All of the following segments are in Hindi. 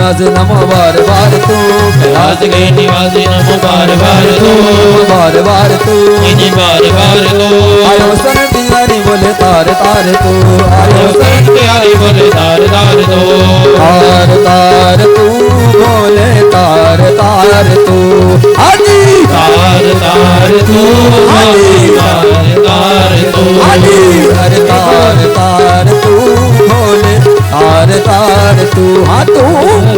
निवासी नमो बार बार तू, कैलाश के निवासी नमो बार बार तू, बार बार तू, इन्हीं बार बार तू। आयो शरण तिहारी बोले तार तार तू, आयो शरण तिहारी बोले तार तार तू, तार तार तू बोले तार तार तू, आजी तार तार तू, तार तार तू, आजी अरे तार तार तू बोले तार तार तू, हाँ तू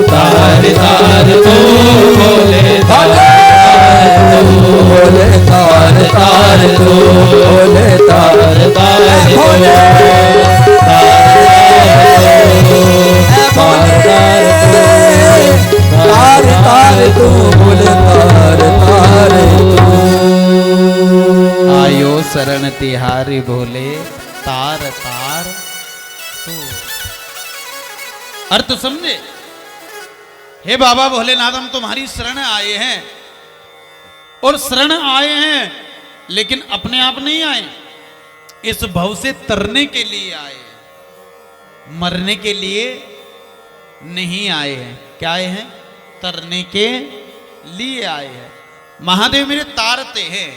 तार तार तू बोले तार बोले तार तार तू, बोले तार तार बोले तार तार तू, बोले तार तार तू। आयो शरण तिहारी बोले तार तार तू। अर्थ समझे? हे बाबा भोलेनाथ, हम तुम्हारी शरण आए हैं और शरण आए हैं, लेकिन अपने आप नहीं आए, इस भव से तरने के लिए आए हैं, मरने के लिए नहीं आए हैं। क्या आए हैं? तरने के लिए आए हैं। महादेव मेरे तारते हैं,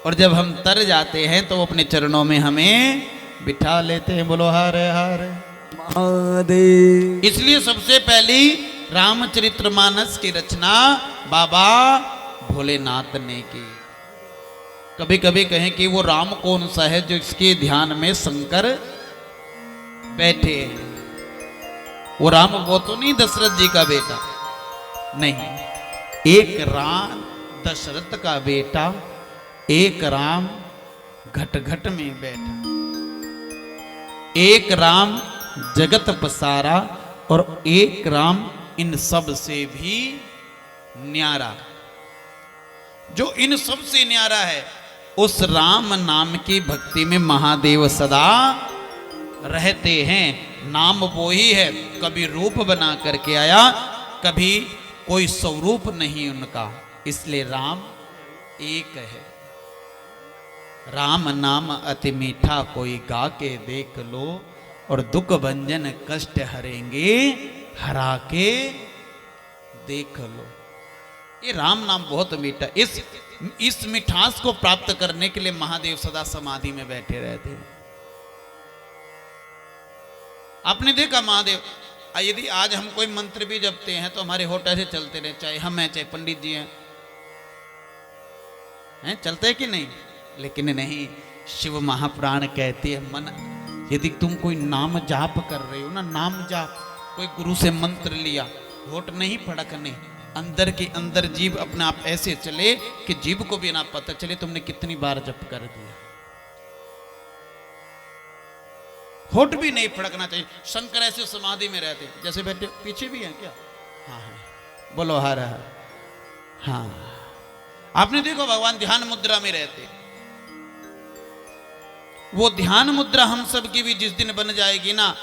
और जब हम तर जाते हैं तो वो अपने चरणों में हमें बिठा लेते हैं। बोलो हरे हरे महादेव। इसलिए सबसे पहली रामचरितमानस की रचना बाबा भोलेनाथ ने की। कभी कभी कहें कि वो राम कौन सा है जो इसके ध्यान में शंकर बैठे हैं। वो राम वो तो नहीं दशरथ जी का बेटा, नहीं, एक राम दशरथ का बेटा, एक राम घट घट में बैठा, एक राम जगत पसारा, और एक राम इन सब से भी न्यारा। जो इन सब से न्यारा है, उस राम नाम की भक्ति में महादेव सदा रहते हैं। नाम वो ही है, कभी रूप बना करके आया, कभी कोई स्वरूप नहीं उनका, इसलिए राम एक है। राम नाम अति मीठा, कोई गा के देख लो, और दुख भंजन कष्ट हरेंगे, हरा के देख लो। ये राम नाम बहुत मीठा। इस मिठास को प्राप्त करने के लिए महादेव सदा समाधि में बैठे रहते हैं। आपने देखा महादेव, यदि आज हम कोई मंत्र भी जपते हैं तो हमारे होठ ऐसे चलते रहे, चाहे हम हैं चाहे पंडित जी हैं, चलते हैं कि नहीं? लेकिन नहीं, शिव महापुराण कहते हैं मन, यदि तुम कोई नाम जाप कर रहे हो ना, नाम जाप, कोई गुरु से मंत्र लिया, होठ नहीं फड़कने, अंदर के अंदर जीभ अपने आप ऐसे चले कि जीभ को भी ना पता चले तुमने कितनी बार जप कर दिया। होठ भी नहीं फड़कना चाहिए। शंकर ऐसे समाधि में रहते, जैसे बैठे, पीछे भी हैं क्या? हाँ है, बोलो हर हर। हाँ, आपने देखो भगवान ध्यान मुद्रा में रहते, वो ध्यान मुद्रा हम सब की भी जिस दिन बन जाएगी ना,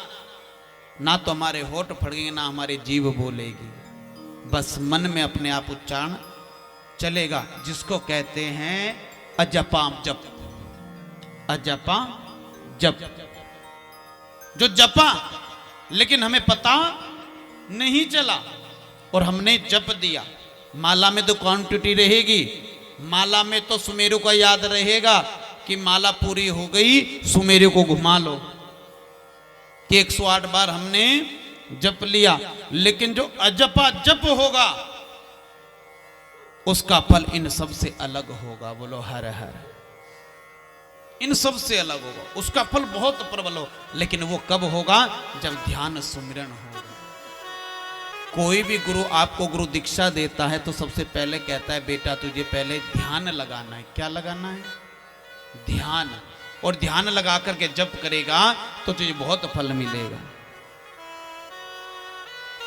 ना तो हमारे होठ फड़ेंगे, ना हमारी जीभ बोलेगी, बस मन में अपने आप उच्चारण चलेगा, जिसको कहते हैं अजपा जप। अजपा जप, जो जपा लेकिन हमें पता नहीं चला, और हमने जप दिया। माला में तो क्वांटिटी रहेगी, माला में तो सुमेरु का याद रहेगा कि माला पूरी हो गई, सुमेरु को घुमा लो, कि 108 बार हमने जप लिया। लेकिन जो अजपा जप होगा, उसका फल इन सब से अलग होगा। बोलो हर हर। इन सब से अलग होगा, उसका फल बहुत प्रबल हो। लेकिन वो कब होगा? जब ध्यान सुमिरन होगा। कोई भी गुरु आपको गुरु दीक्षा देता है तो सबसे पहले कहता है, बेटा तुझे पहले ध्यान लगाना है। क्या लगाना है? ध्यान। और ध्यान लगा करके जप करेगा तो तुझे बहुत फल मिलेगा।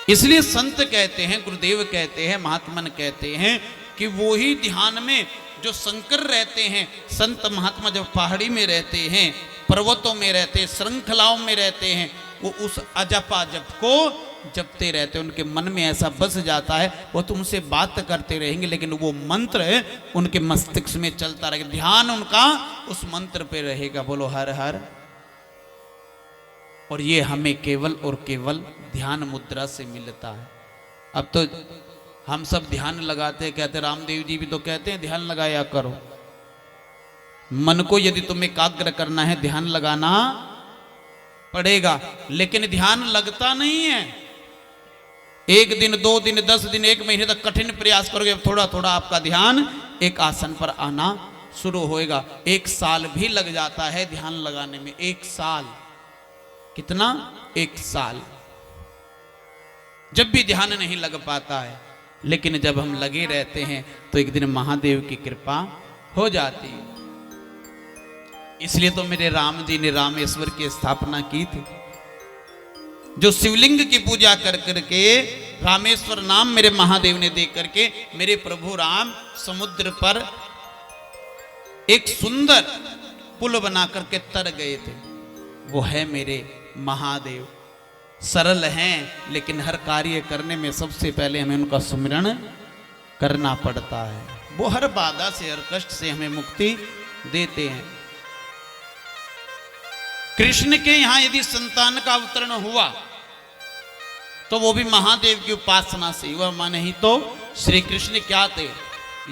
इसलिए संत कहते हैं, गुरुदेव कहते हैं, महात्मन कहते हैं कि वो ही ध्यान में जो शंकर रहते हैं, संत महात्मा जब पहाड़ी में रहते हैं, पर्वतों में रहते हैं, श्रृंखलाओं में रहते हैं, वो उस अजपा जप को जपते रहते हैं। उनके मन में ऐसा बस जाता है, वो तुमसे बात करते रहेंगे लेकिन वो मंत्र उनके मस्तिष्क में चलता रहेगा, ध्यान उनका उस मंत्र पे रहेगा। बोलो हर हर। और ये हमें केवल और केवल ध्यान मुद्रा से मिलता है। अब तो हम सब ध्यान लगाते, कहते रामदेव जी भी तो कहते हैं ध्यान लगाया करो। मन को यदि तुम्हें एकाग्र करना है ध्यान लगाना पड़ेगा, लेकिन ध्यान लगता नहीं है। 1 दिन 2 दिन 10 दिन 1 महीने तक कठिन प्रयास करोगे, थोड़ा थोड़ा आपका ध्यान एक आसन पर आना शुरू होएगा। 1 साल भी लग जाता है ध्यान लगाने में। 1 साल कितना? 1 साल। जब भी ध्यान नहीं लग पाता है, लेकिन जब हम लगे रहते हैं तो एक दिन महादेव की कृपा हो जाती है। इसलिए तो मेरे राम जी ने रामेश्वर की स्थापना की थी, जो शिवलिंग की पूजा कर करके रामेश्वर नाम मेरे महादेव ने दे करके मेरे प्रभु राम समुद्र पर एक सुंदर पुल बना करके तर गए थे। वो है मेरे महादेव। सरल हैं, लेकिन हर कार्य करने में सबसे पहले हमें उनका सुमिरन करना पड़ता है। वो हर बाधा से हर कष्ट से हमें मुक्ति देते हैं। कृष्ण के यहां यदि संतान का अवतरण हुआ तो वो भी महादेव की उपासना से हुआ, माने ही तो श्री कृष्ण क्या थे?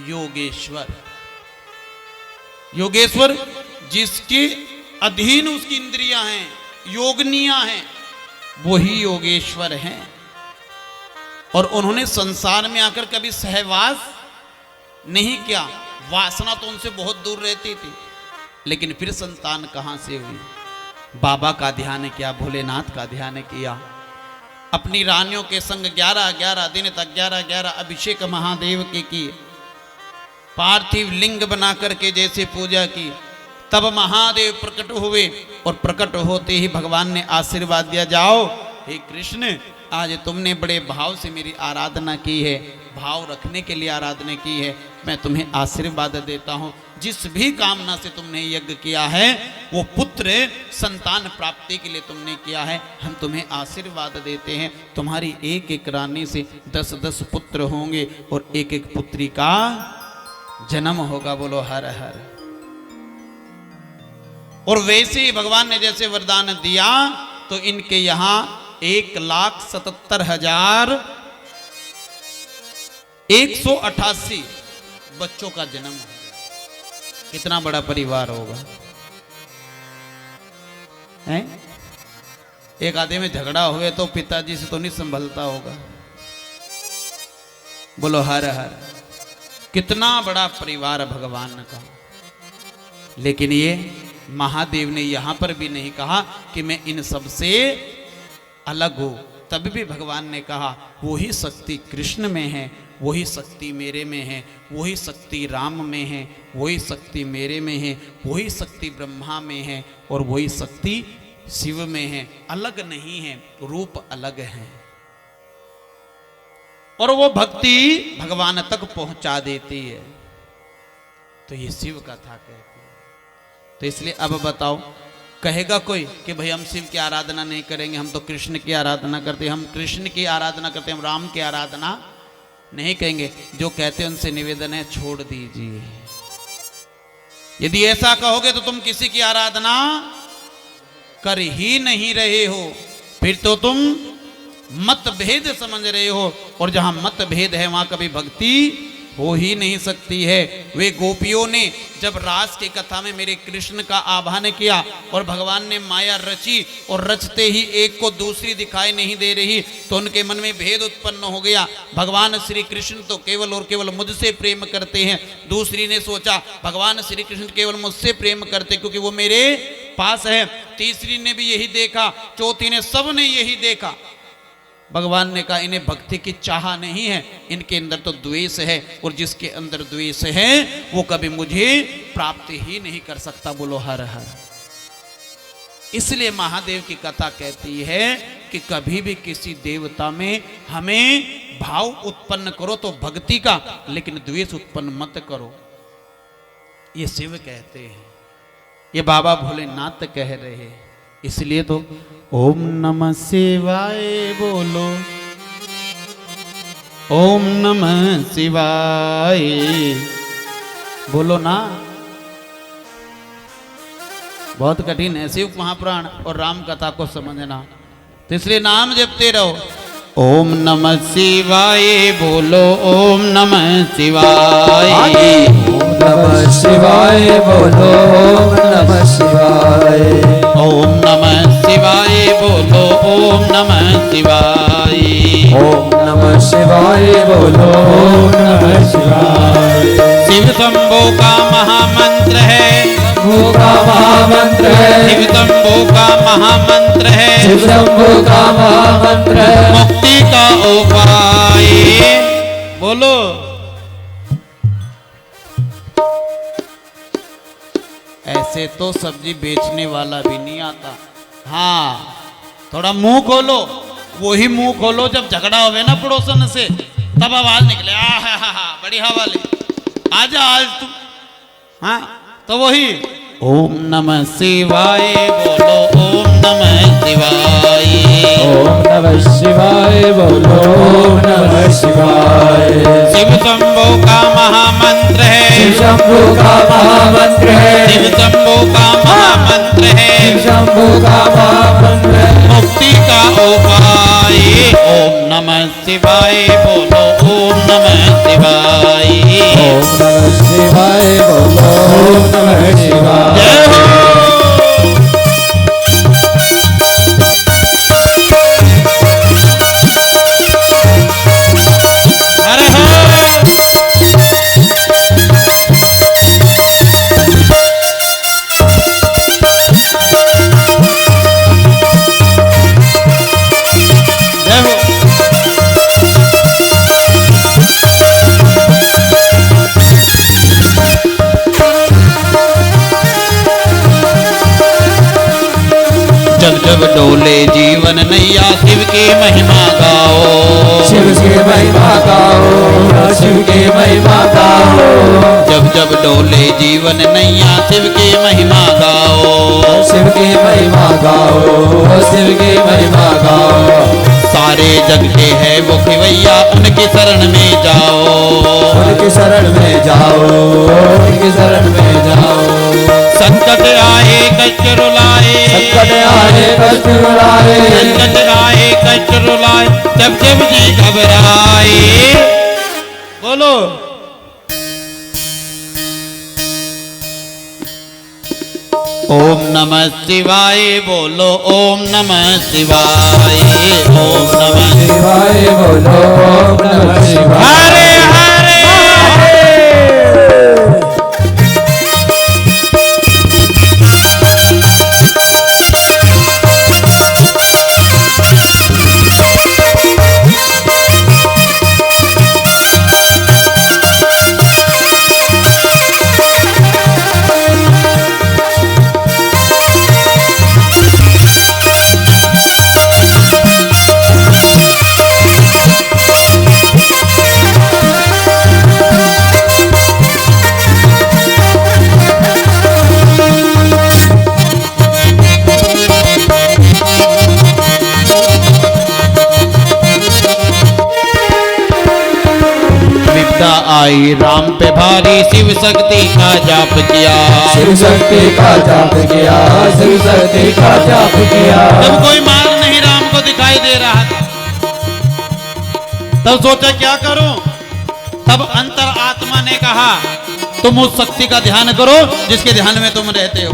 योगेश्वर। योगेश्वर जिसके अधीन उसकी इंद्रियां हैं, योगनियां हैं, वही योगेश्वर हैं। और उन्होंने संसार में आकर कभी सहवास नहीं किया। वासना तो उनसे बहुत दूर रहती थी, लेकिन फिर संतान कहां से हुई? बाबा का ध्यान किया, भोलेनाथ का ध्यान किया, अपनी रानियों के संग 11 दिन तक 11 अभिषेक महादेव के किए, पार्थिव लिंग बना करके जैसे पूजा की। तब महादेव प्रकट हुए और प्रकट होते ही भगवान ने आशीर्वाद दिया, जाओ हे कृष्ण, आज तुमने बड़े भाव से मेरी आराधना की है, भाव रखने के लिए आराधना की है, मैं तुम्हें आशीर्वाद देता हूँ। जिस भी कामना से तुमने यज्ञ किया है वो पुत्र संतान प्राप्ति के लिए तुमने किया है, हम तुम्हें आशीर्वाद देते हैं। तुम्हारी एक एक रानी से 10-10 पुत्र होंगे और एक एक पुत्री का जन्म होगा। बोलो हर हर। और वैसे ही भगवान ने जैसे वरदान दिया तो इनके यहां 1,77,188 बच्चों का जन्म हो। कितना बड़ा परिवार होगा है? एक आधे में झगड़ा हुए तो पिताजी से तो नहीं संभलता होगा। बोलो हर हर। कितना बड़ा परिवार भगवान का। लेकिन ये महादेव ने यहां पर भी नहीं कहा कि मैं इन सब से अलग हूं। तब भी भगवान ने कहा वही शक्ति कृष्ण में है, वही शक्ति मेरे में है, वही शक्ति राम में है, वही शक्ति मेरे में है, वही शक्ति ब्रह्मा में है और वही शक्ति शिव में है। अलग नहीं है, रूप अलग है। और वो भक्ति भगवान तक पहुंचा देती है। तो ये शिव कथा कहती है। तो इसलिए अब बताओ, कहेगा कोई कि भाई हम शिव की आराधना नहीं करेंगे, हम तो कृष्ण की आराधना करते हैं, हम कृष्ण की आराधना करते हैं, हम राम की आराधना नहीं कहेंगे। जो कहते हैं उनसे निवेदन है छोड़ दीजिए। यदि ऐसा कहोगे तो तुम किसी की आराधना कर ही नहीं रहे हो, फिर तो तुम मतभेद समझ रहे हो। और जहां मतभेद है वहां कभी भक्ति हो ही नहीं सकती है। वे गोपियों ने जब रास की कथा में मेरे कृष्ण का आह्वान किया और भगवान ने माया रची और रचते ही एक को दूसरी दिखाई नहीं दे रही तो उनके मन में भेद उत्पन्न हो गया। भगवान श्री कृष्ण तो केवल और केवल मुझसे प्रेम करते हैं। दूसरी ने सोचा भगवान श्री कृष्ण केवल मुझसे प्रेम करते क्योंकि वो मेरे पास है। तीसरी ने भी यही देखा, चौथी ने, सब ने यही देखा। भगवान ने कहा इन्हें भक्ति की चाह नहीं है, इनके अंदर तो द्वेष है और जिसके अंदर द्वेष है वो कभी मुझे प्राप्त ही नहीं कर सकता। बोलो हर हर। इसलिए महादेव की कथा कहती है कि कभी भी किसी देवता में हमें भाव उत्पन्न करो तो भक्ति का, लेकिन द्वेष उत्पन्न मत करो। ये शिव कहते हैं, ये बाबा भोलेनाथ कह रहे हैं। इसलिए तो ओम नमः शिवाय बोलो, ओम नमः शिवाय बोलो ना। बहुत कठिन है शिव महापुराण और राम कथा को समझना, तो इसलिए नाम जपते रहो। ओम नमः शिवाय बोलो ओम नमः शिवाय। ओम नमः शिवाय बोलो ओम नमः शिवाय। ओम नमः शिवाय बोलो ओम नमः शिवाय। ओम नमः शिवाय बोलो ओम नमः शिवाय। शिव शंभो का महामंत्र है, शंभू का महामंत्र है, शिव शंभो का महामंत्र है, शिव शंभू का महामंत्र है, मुक्ति का उपाय। बोलो ऐसे तो सब्जी बेचने वाला भी नहीं आता। हाँ थोड़ा मुंह खोलो, वही मुंह खोलो जब झगड़ा होवे ना पड़ोसन से, तब आवाज निकले आ हा बड़ी हवा ले आजा आज तुम। हाँ तो वही ओम नमः शिवाय बोलो ओम नमः शिवाय। ओम नमः शिवाय बोलो ओम नमः शिवाय। शिव शंभो का महामंत्र है, शिव शंभू का महामंत्र है, शिव शंभो का महामंत्र है, शिव शंभू का महामंत्र है, मुक्ति का उपाय। ओम नमः शिवाय बोलो ओम नमः शिवाय। ओम नमः शिवाय बोलो ओम नमः शिवाय। जय हो। अरे हो। जय हो। जब जब डोले जीवन नैया शिव की महिमा गाओ, शिव की महिमा गाओ, शिव की महिमा गाओ, जब जब डोले जीवन नैया शिव की महिमा गाओ, शिव की महिमा गाओ, शिव की महिमा गाओ। सारे जग के है वो खिवैया उनकी शरण में जाओ, उनकी शरण में जाओ, उनकी शरण में जाओ। संकट आए कष्ट रुलाए, संकट आए कष्ट रुलाए, संकट आए कष्ट रुलाए, जब जब जी घबराए। बोलो ओम नमः शिवाय बोलो ओम नमः शिवाय। ओम नमः शिवाय बोलो ओम नमः शिवाय। हरे हरे। विपदा आई राम पे भारी, शिव शक्ति का जाप किया, शिव शक्ति का जाप किया, शिव शक्ति का जाप किया। जब कोई मार्ग नहीं राम को दिखाई दे रहा था, तब सोचा क्या करूं। तब अंतर आत्मा ने कहा तुम उस शक्ति का ध्यान करो जिसके ध्यान में तुम रहते हो।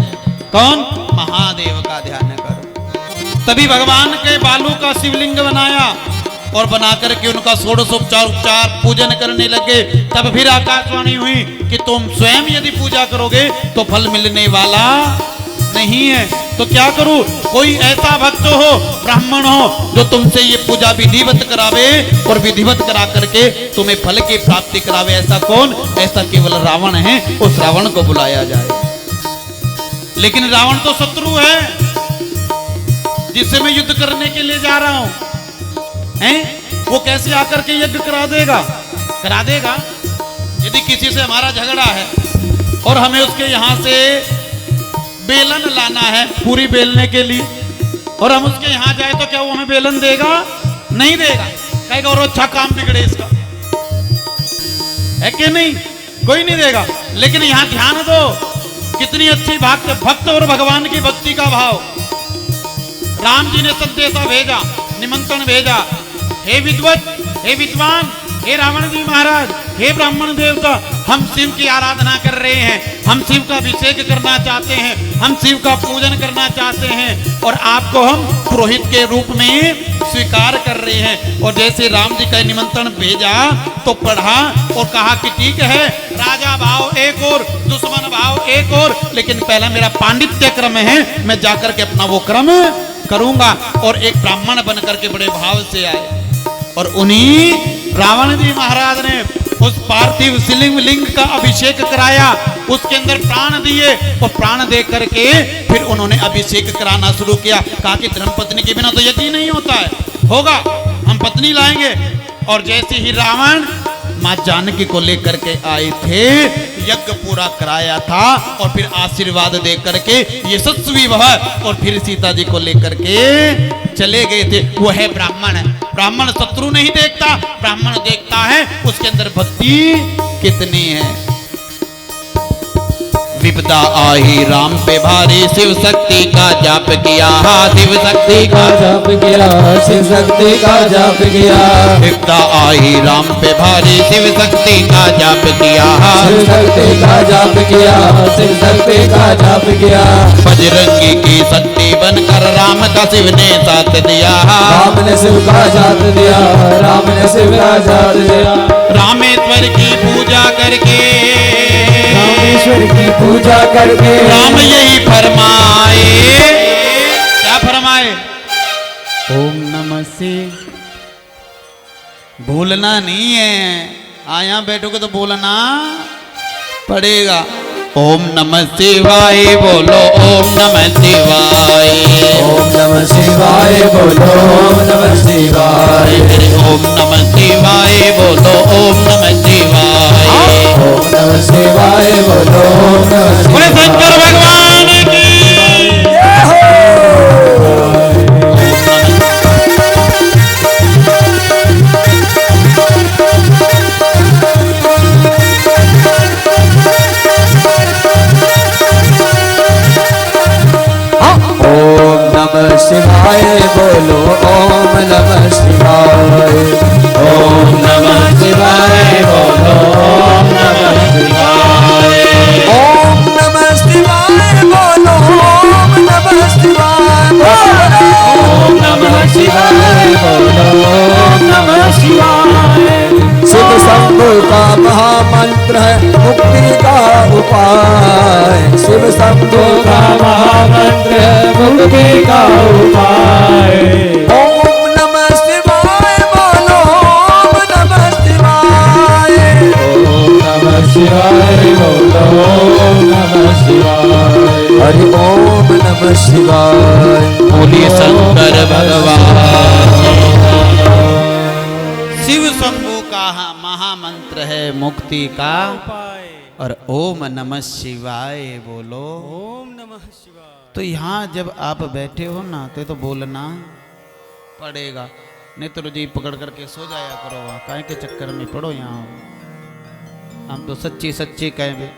कौन? महादेव का ध्यान करो। तभी भगवान के बालू का शिवलिंग बनाया और बनाकर के उनका षोडशोपचार पूजन करने लगे। तब फिर आकाशवाणी हुई कि तुम स्वयं यदि पूजा करोगे तो फल मिलने वाला नहीं है। तो क्या करूं? कोई ऐसा भक्त हो, ब्राह्मण हो, जो तुमसे ये पूजा विधिवत करावे और विधिवत करा करके तुम्हें फल की प्राप्ति करावे। ऐसा कौन? ऐसा केवल रावण है। उस रावण को बुलाया जाए। लेकिन रावण तो शत्रु है जिससे मैं युद्ध करने के लिए जा रहा हूं। हैं? वो कैसे आकर के यज्ञ करा देगा? करा देगा। यदि किसी से हमारा झगड़ा है और हमें उसके यहां से बेलन लाना है पूरी बेलने के लिए, और हम उसके यहां जाए तो क्या वो हमें बेलन देगा? नहीं देगा। कहेगा और अच्छा काम बिगड़े इसका, है कि नहीं? कोई नहीं देगा। लेकिन यहां ध्यान दो, कितनी अच्छी भक्त और भगवान की भक्ति का भाव। राम जी ने संदेशा भेजा, निमंत्रण भेजा हे विद्वत, हे विद्वान, हे रावण जी महाराज, हे ब्राह्मण देवता, हम शिव की आराधना कर रहे हैं, हम शिव का अभिषेक करना चाहते हैं, हम शिव का पूजन करना चाहते हैं और आपको हम पुरोहित के रूप में स्वीकार कर रहे हैं। और जैसे राम जी का निमंत्रण भेजा तो पढ़ा और कहा कि ठीक है, राजा भाव एक और, दुश्मन भाव एक और, लेकिन पहला मेरा पांडित्य क्रम है, मैं जाकर के अपना वो क्रम करूंगा। और एक ब्राह्मण बनकर के बड़े भाव से आए और उन्हीं रावण जी महाराज ने उस पार्थिव शिवलिंग का अभिषेक कराया, उसके अंदर प्राण दिए और प्राण दे करके फिर उन्होंने अभिषेक कराना शुरू किया। कहा कि धर्मपत्नी के बिना तो यज्ञ नहीं होता है, होगा, हम पत्नी लाएंगे। और जैसे ही रावण मां जानकी को लेकर के आए थे, यज्ञ पूरा कराया था और फिर आशीर्वाद दे करके यशस्वी भव और फिर सीता जी को लेकर के चले गए थे। वो है ब्राह्मण। ब्राह्मण शत्रु नहीं देखता, ब्राह्मण देखता है उसके अंदर भक्ति कितनी है। विपदा आई राम पे भारी, शिव शक्ति का जाप किया, शिव शक्ति का जाप किया, शिव शक्ति का जाप किया। विपदा आई राम पे भारी, शिव शक्ति का जाप किया, शिव शक्ति का जाप किया, शिव शक्ति का जाप किया। बजरंगी की शक्ति बनकर राम का शिव ने साथ दिया, राम ने शिव का साथ दिया, राम ने शिव का साथ दिया। रामेश्वर की पूजा करके, रामेश्वर की पूजा करके राम यही फरमाए, क्या फरमाए? ओम नमः शिवाय। भूलना नहीं है, आया बैठोगे तो बोलना पड़ेगा। ओम नमः शिवाय बोलो, ओम नमः शिवाय, ओम नमः शिवाय बोलो, ओम नमः शिवाय, ओम नमः शिवाय बोलो, ओम नमः शिवाय, ओम नमः शिवाय बोलो, ओम नमः बोले शंकर भगवान की। ओम नमः शिवाय बोलो, ओम नमः शिवाय, ओम नमः शिवाय बोलो, ओम नमः शिवाय, ओम नमः शिवाय बोलो, ओम नमः शिवाय बोलो, ओम नमः शिवाय बोलो, ओम नमः शिवाय। शिव शंभु का महामंत्र है मुक्ति का उपाय, शिव शंभु का महामंत्र है मुक्ति का उपाय। ओम नमः शिवाय बोलो, ओम नमः शिवाय, ओम नमः शिवाय बोलो, ओम नमः शिवाय, हरि ओम नमः शिवाय। बोलिए शंकर भगवान। शिव शंभु का महामंत्र है मुक्ति का और ओम नमः शिवाय बोलो, ओम नमः शिवाय। तो यहाँ जब आप बैठे हो ना तो बोलना पड़ेगा, नहीं तो जी पकड़ करके सो जाया करो, वहाँ काहे के चक्कर में पड़ो। यहाँ हम तो सच्ची सच्ची कहेंगे,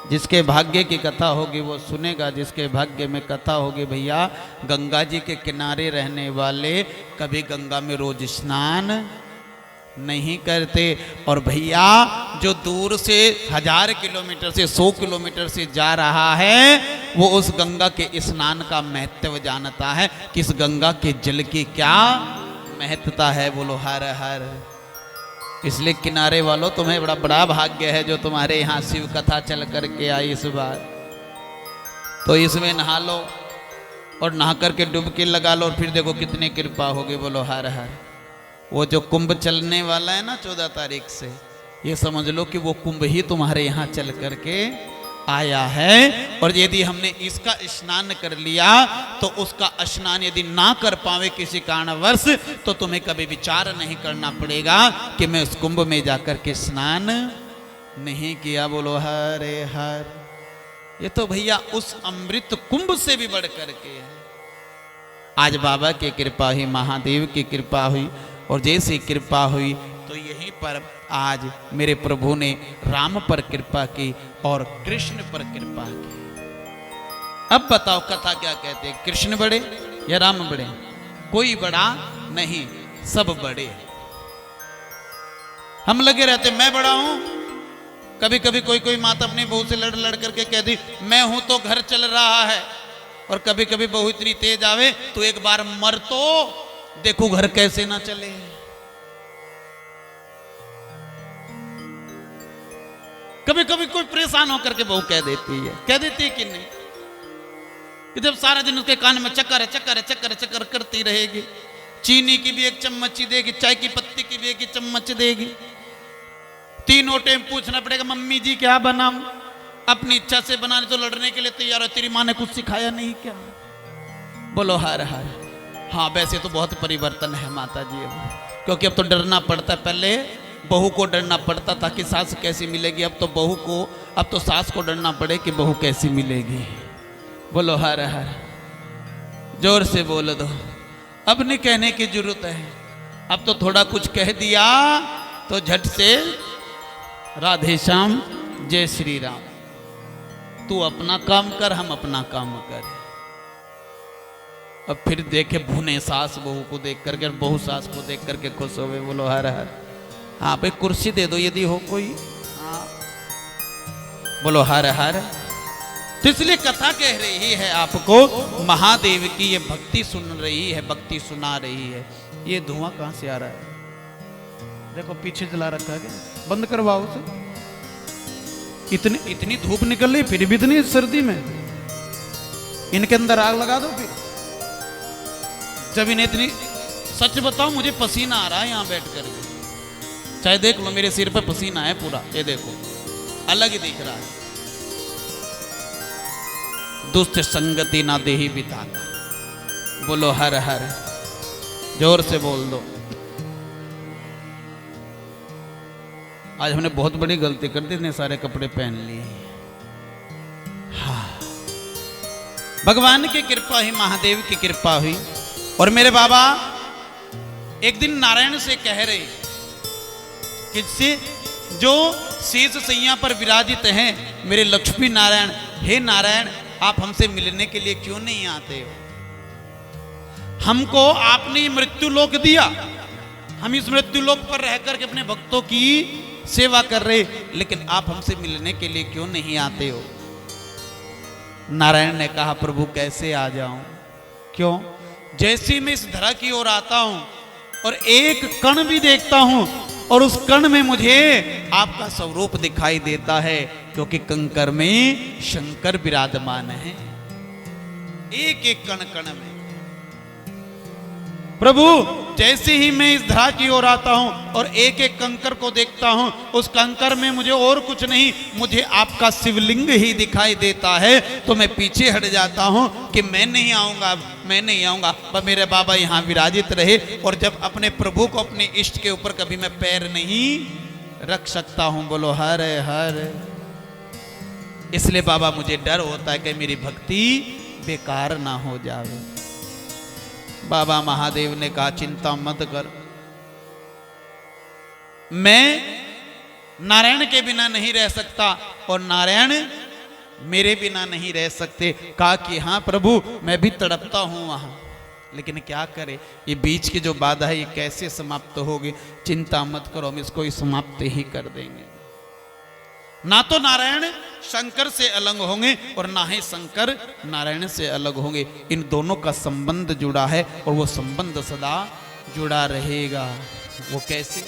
जिसके भाग्य की कथा होगी वो सुनेगा, जिसके भाग्य में कथा होगी भैया गंगा जी के किनारे रहने वाले कभी गंगा में रोज स्नान नहीं करते। और भैया जो दूर से 1000 किलोमीटर से 100 किलोमीटर से जा रहा है वो उस गंगा के स्नान का महत्व जानता है, किस गंगा के जल की क्या महत्ता है। बोलो हर हर। इसलिए किनारे वालों तुम्हें बड़ा बड़ा भाग्य है जो तुम्हारे यहाँ शिव कथा चल करके आई इस बार। तो इसमें नहा लो और नहा करके डुबकी लगा लो और फिर देखो कितनी कृपा होगी। बोलो हर हर। वो जो कुंभ चलने वाला है ना 14 तारीख से, ये समझ लो कि वो कुंभ ही तुम्हारे यहाँ चल करके आया है। और यदि हमने इसका स्नान कर लिया तो उसका स्नान यदि ना कर पावे किसी कारणवश तो तुम्हें कभी विचार नहीं करना पड़ेगा कि मैं उस कुंभ में जाकर के स्नान नहीं किया। बोलो हरे हर। ये तो भैया उस अमृत कुंभ से भी बढ़ करके है। आज बाबा की कृपा हुई, महादेव की कृपा हुई और जैसी कृपा हुई तो यहीं पर आज मेरे प्रभु ने राम पर कृपा की और कृष्ण पर कृपा की। अब बताओ कथा क्या कहते हैं, कृष्ण बड़े या राम बड़े? कोई बड़ा नहीं, सब बड़े हैं। हम लगे रहते मैं बड़ा हूं। कभी कभी कोई कोई माता अपनी बहू से लड़ लड़ करके कहती मैं हूं तो घर चल रहा है, और कभी कभी बहू इतनी तेज आवे तो एक बार मर तो देखो घर कैसे ना चले। कभी कभी कोई परेशान होकर के बहू कह देती है कि नहीं, कि जब सारा दिन उसके कान में चक्कर है चक्कर है चक्कर है चक्कर करती रहेगी, चीनी की भी एक चम्मच ही देगी, चाय की पत्ती की भी एक ही चम्मच देगी, तीनों टाइम पूछना पड़ेगा मम्मी जी क्या बनाऊं, अपनी इच्छा से बनाने तो लड़ने के लिए तैयार है, तेरी माँ ने कुछ सिखाया नहीं क्या? बोलो हर हर। हाँ वैसे तो बहुत परिवर्तन है माता जी अब, क्योंकि अब तो डरना पड़ता है। पहले बहू को डरना पड़ता था कि सास कैसी मिलेगी, अब तो सास को डरना पड़े कि बहू कैसी मिलेगी। बोलो हर हर, जोर से बोल दो। अब नहीं कहने की जरूरत है, अब तो थोड़ा कुछ कह दिया तो झट से राधे श्याम जय श्री राम, तू अपना काम कर हम अपना काम कर। अब फिर देखे भुने सास बहू को देख करके, बहू सास को देख करके खुश हो गए। बोलो हर हर। हाँ भाई कुर्सी दे दो यदि हो कोई। हाँ बोलो हर हर। तो इसलिए कथा कह रही है आपको, महादेव की ये भक्ति सुन रही है, भक्ति सुना रही है। ये धुआं कहां से आ रहा है? देखो पीछे जला रखा है, बंद करवाओ उसे। इतनी धूप निकल रही फिर भी इतनी सर्दी में इनके अंदर आग लगा दो। फिर जब इन्हें इतनी, सच बताओ मुझे पसीना आ रहा है यहां बैठ करके, चाहे देख लो मेरे सिर पे पसीना है पूरा, ये देखो अलग ही दिख रहा है। दुष्ट संगति ना देही बिताता। बोलो हर हर, जोर से बोल दो। आज हमने बहुत बड़ी गलती कर दी, इतने सारे कपड़े पहन लिए। हाँ भगवान की कृपा ही, महादेव की कृपा हुई। और मेरे बाबा एक दिन नारायण से कह रहे, किससे? जो शेष सैया पर विराजित हैं मेरे लक्ष्मी नारायण, हे नारायण आप हमसे मिलने के लिए क्यों नहीं आते हो? हमको आपने मृत्यु लोक दिया, हम इस मृत्यु लोक पर रहकर के अपने भक्तों की सेवा कर रहे, लेकिन आप हमसे मिलने के लिए क्यों नहीं आते हो? नारायण ने कहा प्रभु कैसे आ जाऊं? क्यों? जैसे मैं इस धरा की ओर आता हूं और एक कण भी देखता हूं और उस कण में मुझे आपका स्वरूप दिखाई देता है, क्योंकि कंकर में शंकर विराजमान है। एक एक कण कण में प्रभु, जैसे ही मैं इस धरा की ओर आता हूं और एक एक कंकर को देखता हूं, उस कंकर में मुझे और कुछ नहीं, मुझे आपका शिवलिंग ही दिखाई देता है। तो मैं पीछे हट जाता हूं कि मैं नहीं आऊंगा, मैं नहीं आऊंगा, पर मेरे बाबा यहां विराजित रहे। और जब अपने प्रभु को, अपने इष्ट के ऊपर कभी मैं पैर नहीं रख सकता हूं। बोलो हर हर। इसलिए बाबा मुझे डर होता है कि मेरी भक्ति बेकार ना हो जाए। बाबा महादेव ने कहा चिंता मत कर, मैं नारायण के बिना नहीं रह सकता और नारायण मेरे बिना नहीं रह सकते। कहा कि हाँ प्रभु मैं भी तड़पता हूं वहां, लेकिन क्या करे, ये बीच की जो बाधा है ये कैसे समाप्त होगी? चिंता मत करो, हम इसको ही समाप्त ही कर देंगे। ना तो नारायण शंकर से अलग होंगे और ना ही शंकर नारायण से अलग होंगे। इन दोनों का संबंध जुड़ा है और वो संबंध सदा जुड़ा रहेगा। वो कैसे?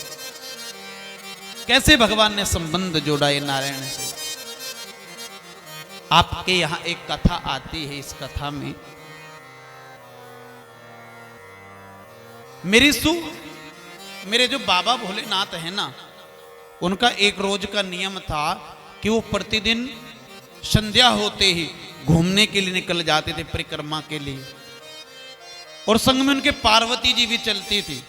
कैसे भगवान ने संबंध जोड़ा है नारायण से? आपके यहां एक कथा आती है, इस कथा में मेरे जो बाबा भोलेनाथ है ना, उनका एक रोज का नियम था कि वो प्रतिदिन संध्या होते ही घूमने के लिए निकल जाते थे, परिक्रमा के लिए। और संग में उनके पार्वती जी भी चलती थी।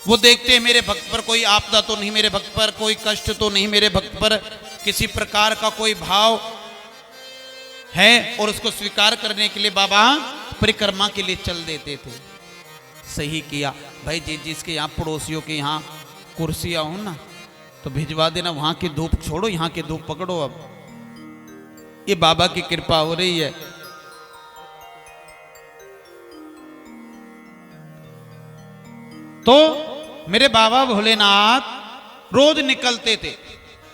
वो देखते मेरे भक्त पर कोई आपदा तो नहीं, मेरे भक्त पर कोई कष्ट तो नहीं, मेरे भक्त पर किसी प्रकार का कोई भाव है, और उसको स्वीकार करने के लिए बाबा परिक्रमा के लिए चल देते थे। सही किया भाई, जिसके यहाँ पड़ोसियों के यहाँ कुर्सियां हो ना तो भिजवा देना, वहां की धूप छोड़ो, यहाँ की धूप पकड़ो। अब ये बाबा की कृपा हो रही है। तो मेरे बाबा भोलेनाथ रोज निकलते थे,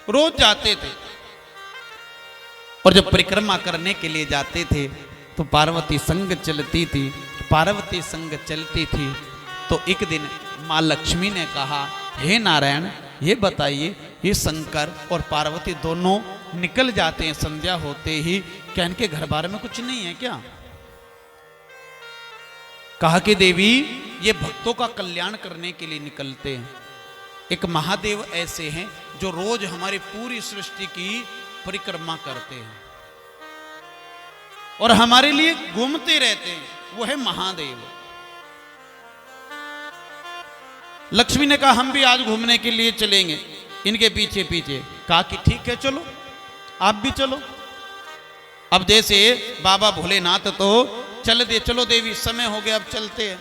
रोज जाते थे, और जब परिक्रमा करने के लिए जाते थे तो पार्वती संग चलती थी। पार्वती संग चलती थी तो एक दिन माँ लक्ष्मी ने कहा, हे नारायण, ये बताइए, ये शंकर और पार्वती दोनों निकल जाते हैं संध्या होते ही, क्या इनके घर बार में कुछ नहीं है क्या? कहा कि देवी, ये भक्तों का कल्याण करने के लिए निकलते हैं। एक महादेव ऐसे हैं जो रोज हमारी पूरी सृष्टि की परिक्रमा करते हैं और हमारे लिए घूमते रहते हैं, वो है महादेव। लक्ष्मी ने कहा, हम भी आज घूमने के लिए चलेंगे इनके पीछे पीछे। कहा कि ठीक है, चलो, आप भी चलो। अब जैसे बाबा भोलेनाथ तो चल दिए, चलो देवी समय हो गया, अब चलते हैं।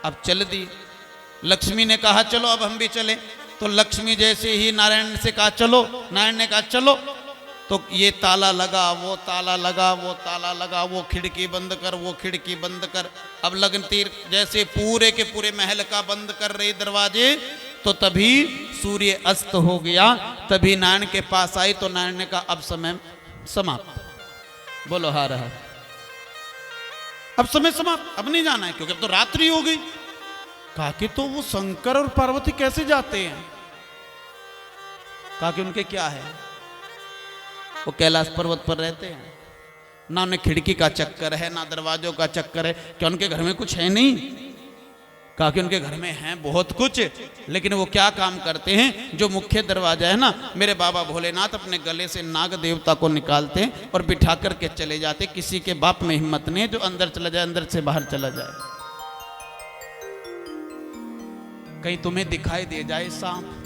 अब चल दी। लक्ष्मी ने कहा चलो अब हम भी चले। तो लक्ष्मी जैसे ही नारायण से कहा चलो, नारायण ने कहा चलो, तो ये ताला लगा, वो ताला लगा, वो ताला लगा, वो खिड़की बंद कर, वो खिड़की बंद कर। अब लगती जैसे पूरे के पूरे महल का बंद कर रही दरवाजे, तो तभी सूर्य अस्त हो गया। तभी नारायण के पास आई तो नारायण ने कहा अब समय समाप्त। बोलो हर हर। अब समय समाप्त, अब नहीं जाना है क्योंकि अब तो रात्रि हो गई। कहा कि तो वो शंकर और पार्वती कैसे जाते हैं? कहा कि उनके क्या है, वो कैलाश पर्वत पर रहते हैं, ना उन्हें खिड़की का चक्कर है, ना दरवाजों का चक्कर है। क्या उनके घर में कुछ है नहीं? कहा कि उनके घर में है बहुत कुछ, लेकिन वो क्या काम करते हैं, जो मुख्य दरवाजा है ना, मेरे बाबा भोलेनाथ अपने गले से नाग देवता को निकालते हैं और बिठा करके चले जाते। किसी के बाप में हिम्मत नहीं है जो अंदर चला जाए, अंदर से बाहर चला जाए। कहीं तुम्हें दिखाई दे जाए सांप,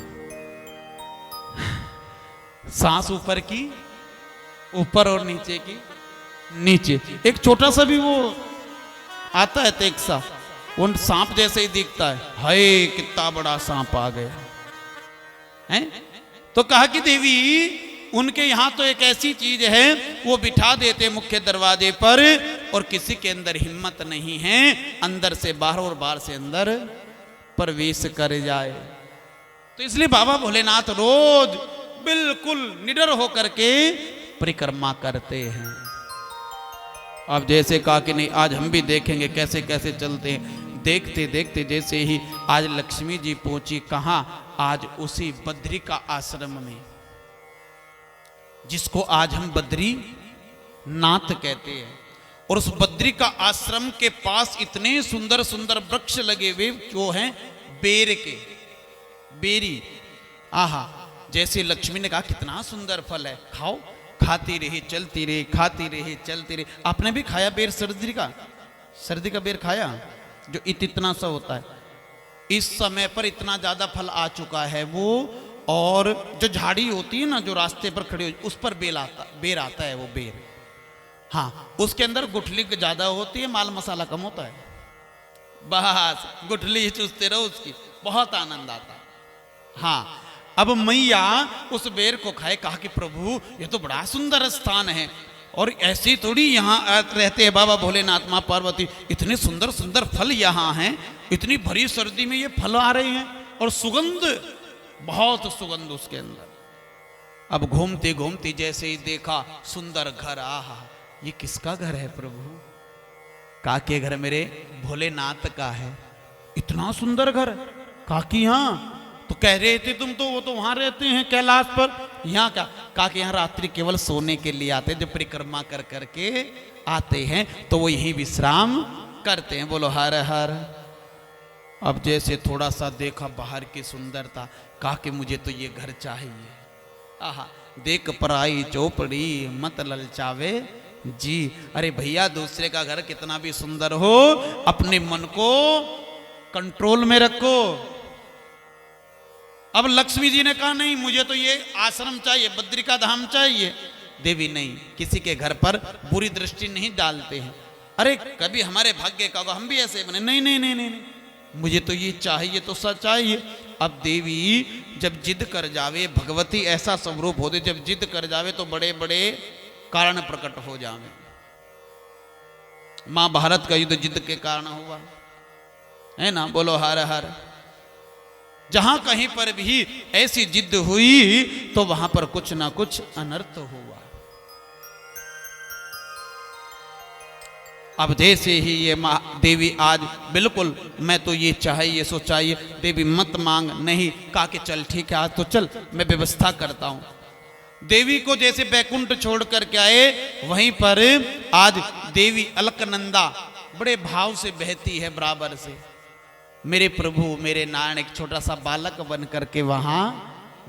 सांस ऊपर की ऊपर और नीचे की नीचे, एक छोटा सा भी वो आता है तेक सा, वो सांप जैसे ही दिखता है, हाय कितना बड़ा सांप आ गया है। तो कहा कि देवी, उनके यहां तो एक ऐसी चीज है, वो बिठा देते मुख्य दरवाजे पर और किसी के अंदर हिम्मत नहीं है अंदर से बाहर और बाहर से अंदर प्रवेश कर जाए। तो इसलिए बाबा भोलेनाथ रोज बिल्कुल निडर होकर के परिक्रमा करते हैं। अब जैसे कहा कि नहीं, आज हम भी देखेंगे कैसे कैसे चलते हैं। देखते देखते जैसे ही आज लक्ष्मी जी पहुंची, कहां? आज उसी बद्री का आश्रम में, जिसको आज हम बद्री नाथ कहते हैं। और उस बद्री का आश्रम के पास इतने सुंदर सुंदर वृक्ष लगे हुए जो हैं बेर के, बेरी। आहा, जैसे लक्ष्मी ने कहा कितना सुंदर फल है, खाओ। खाती रही, चलती रही, खाती रही, चलती रही। आपने भी खाया बेर? सर्दी का बेर खाया, जो इतना सा होता है। इस समय पर इतना ज्यादा फल आ चुका है वो, और जो झाड़ी होती है ना, जो रास्ते पर खड़ी होती, उस पर बेर आता है वो बेर। हाँ, उसके अंदर गुठली ज्यादा होती है, माल मसाला कम होता है। बस गुठली चूसते रहो उसकी, बहुत आनंद आता है। हाँ, अब मैया उस बेर को खाए। कहा कि प्रभु, ये तो बड़ा सुंदर स्थान है, और ऐसी थोड़ी यहाँ रहते हैं बाबा भोलेनाथ माँ पार्वती। इतने सुंदर सुंदर फल यहाँ हैं, इतनी भरी सर्दी में ये फल आ रहे हैं, और सुगंध, बहुत सुगंध उसके अंदर। अब घूमते घूमते जैसे ही देखा सुंदर घर, आहा, ये किसका घर है प्रभु? कहा कि घर मेरे भोलेनाथ का है। इतना सुंदर घर? कहा कि हाँ। तो कह रहे थे तुम तो वो तो वहां रहते हैं कैलाश पर, यहाँ क्या? कहा कि यहाँ रात्रि केवल सोने के लिए आते हैं, जब परिक्रमा कर करके आते हैं तो वो यही विश्राम करते हैं। बोलो हर हर। अब जैसे थोड़ा सा देखा बाहर की सुंदरता, कहा कि मुझे तो ये घर चाहिए। आहा, देख पराई चौपड़ी मत ललचावे जी। अरे भैया, दूसरे का घर कितना भी सुंदर हो, अपने मन को कंट्रोल में रखो। अब लक्ष्मी जी ने कहा नहीं, मुझे तो ये आश्रम चाहिए, बद्री का धाम चाहिए। देवी नहीं, किसी के घर पर बुरी दृष्टि नहीं डालते हैं। अरे कभी हमारे भाग्य का, हम भी ऐसे बने, नहीं नहीं नहीं नहीं, नहीं। मुझे तो ये चाहिए तो सच चाहिए। अब देवी जब जिद कर जावे, भगवती ऐसा स्वरूप होते, जब जिद कर जावे तो बड़े बड़े कारण प्रकट हो जावे। महाभारत का युद्ध जिद के कारण हुआ। है ना, बोलो हर हर। जहां कहीं पर भी ऐसी जिद हुई तो वहां पर कुछ ना कुछ अनर्थ हुआ। अब जैसे ही ये देवी आज बिल्कुल मैं तो ये चाहिए सो चाहिए, देवी मत मांग, नहीं, कहा कि चल ठीक है आज तो चल मैं व्यवस्था करता हूं। देवी को जैसे बैकुंठ छोड़ करके आए वहीं पर आज देवी अलकनंदा बड़े भाव से बहती है बराबर से। मेरे प्रभु मेरे नारायण एक छोटा सा बालक बन करके वहां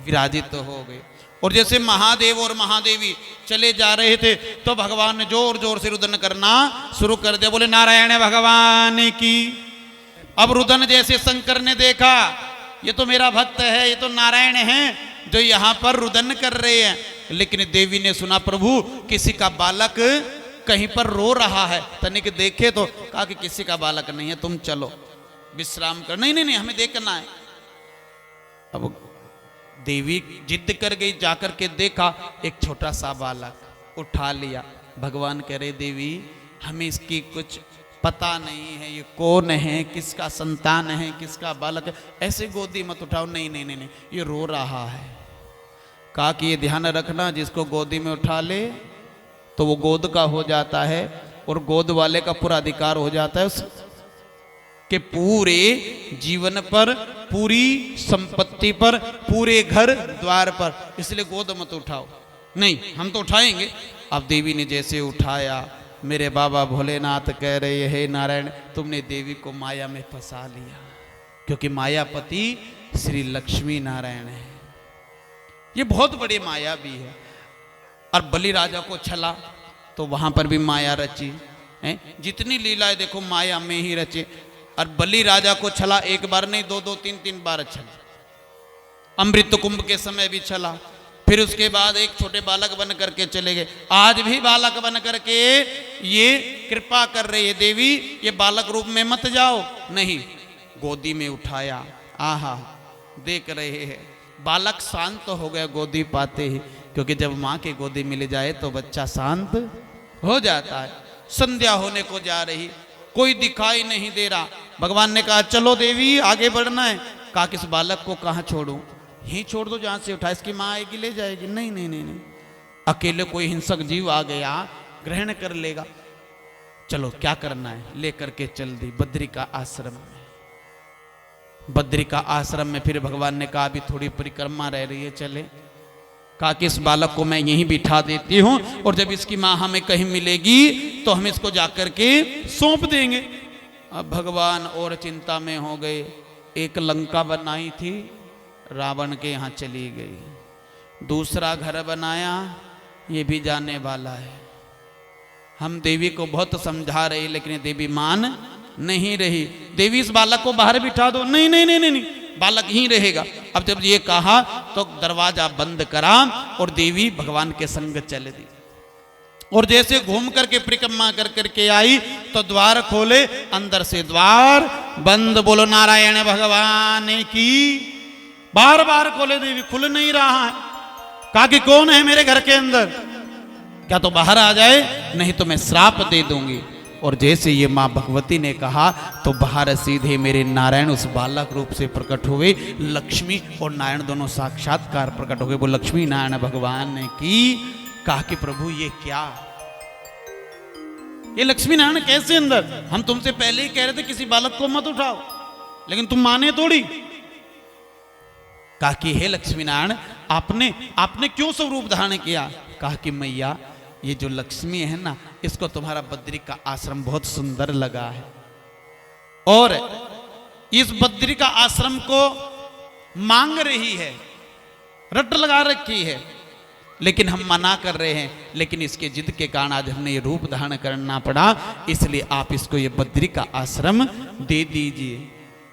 विराजित हो गए। और जैसे महादेव और महादेवी चले जा रहे थे तो भगवान ने जोर जोर से रुदन करना शुरू कर दिया, बोले नारायण भगवान की। अब रुदन जैसे शंकर ने देखा ये तो मेरा भक्त है, ये तो नारायण है जो यहां पर रुदन कर रहे हैं। लेकिन देवी ने सुना प्रभु किसी का बालक कहीं पर रो रहा है, तनिक देखे तो कहा कि किसी का बालक नहीं है, तुम चलो विश्राम कर। नहीं नहीं नहीं हमें देखना है। अब देवी जिद कर गई, जाकर के देखा एक छोटा सा बालक उठा लिया। भगवान कह रहे देवी हमें इसकी कुछ पता नहीं है, ये कौन है, किसका संतान है, किसका बालक है, ऐसे गोदी मत उठाओ। नहीं नहीं नहीं नहीं ये रो रहा है। कहा कि ये ध्यान रखना जिसको गोदी में उठा ले तो वो गोद का हो जाता है और गोद वाले का पूरा अधिकार हो जाता है कि पूरे जीवन पर, पूरी संपत्ति पर, पूरे घर द्वार पर, इसलिए गोद मत उठाओ। नहीं हम तो उठाएंगे। अब देवी ने जैसे उठाया, मेरे बाबा भोलेनाथ कह रहे हे नारायण तुमने देवी को माया में फंसा लिया, क्योंकि मायापति श्री लक्ष्मी नारायण है, ये बहुत बड़ी माया भी है। और बलि राजा को छला तो वहां पर भी माया रची है। जितनी लीलाएं देखो माया में ही रचे। और बलि राजा को छला एक बार नहीं, दो दो तीन तीन बार छला। अमृत कुंभ के समय भी छला, फिर उसके बाद एक छोटे बालक बन करके चले गए। आज भी बालक बन करके ये कृपा कर रही है देवी, ये बालक रूप में मत जाओ। नहीं, गोदी में उठाया, आहा देख रहे हैं बालक शांत हो गया गोदी पाते ही, क्योंकि जब माँ के गोदी मिल जाए तो बच्चा शांत हो जाता है। संध्या होने को जा रही, कोई दिखाई नहीं दे रहा। भगवान ने कहा चलो देवी आगे बढ़ना है। कहा किस बालक को कहाँ छोड़ूं? ही छोड़ दो जहां से उठा, इसकी माँ आएगी ले जाएगी। नहीं नहीं नहीं नहीं, अकेले कोई हिंसक जीव आ गया ग्रहण कर लेगा। चलो क्या करना है, लेकर के चल दी बद्री का आश्रम में। बद्री का आश्रम में फिर भगवान ने कहा अभी थोड़ी परिक्रमा रह रही है, चले। कहा कि इस बालक को मैं यहीं बिठा देती हूं और जब इसकी माँ हमें कहीं मिलेगी तो हम इसको जाकर के सौंप देंगे। अब भगवान और चिंता में हो गए। एक लंका बनाई थी, रावण के यहाँ चली गई। दूसरा घर बनाया, ये भी जाने वाला है। हम देवी को बहुत समझा रहे लेकिन देवी मान नहीं रही। देवी इस बालक को बाहर बिठा दो। नहीं नहीं नहीं नहीं, नहीं बालक ही रहेगा। अब जब ये कहा तो दरवाजा बंद करा और देवी भगवान के संग चल दी। और जैसे घूम करके परिक्रमा कर करके आई तो द्वार खोले, अंदर से द्वार बंद। बोलो नारायण भगवान की। बार बार खोले देवी, खुल नहीं रहा है। कहा कि कौन है मेरे घर के अंदर, क्या तो बाहर आ जाए नहीं तो मैं श्राप दे दूंगी। और जैसे ये माँ भगवती ने कहा तो बाहर सीधे मेरे नारायण उस बालक रूप से प्रकट हुए। लक्ष्मी और नारायण दोनों साक्षात्कार प्रकट हो गए। वो लक्ष्मी नारायण भगवान ने की। कहा कि प्रभु ये क्या, ये लक्ष्मी नारायण कैसे अंदर? हम तुमसे पहले ही कह रहे थे किसी बालक को मत उठाओ, लेकिन तुम माने थोड़ी। कहा कि हे लक्ष्मी नारायण आपने क्यों स्वरूप धारण किया? कहा कि मैया ये जो लक्ष्मी है ना, इसको तुम्हारा बद्री का आश्रम बहुत सुंदर लगा है और इस बद्री का आश्रम को मांग रही है, रट लगा रखी है, लेकिन हम मना कर रहे हैं। लेकिन इसके जिद के कारण आज हमने ये रूप धारण करना पड़ा, इसलिए आप इसको ये बद्री का आश्रम दे दीजिए।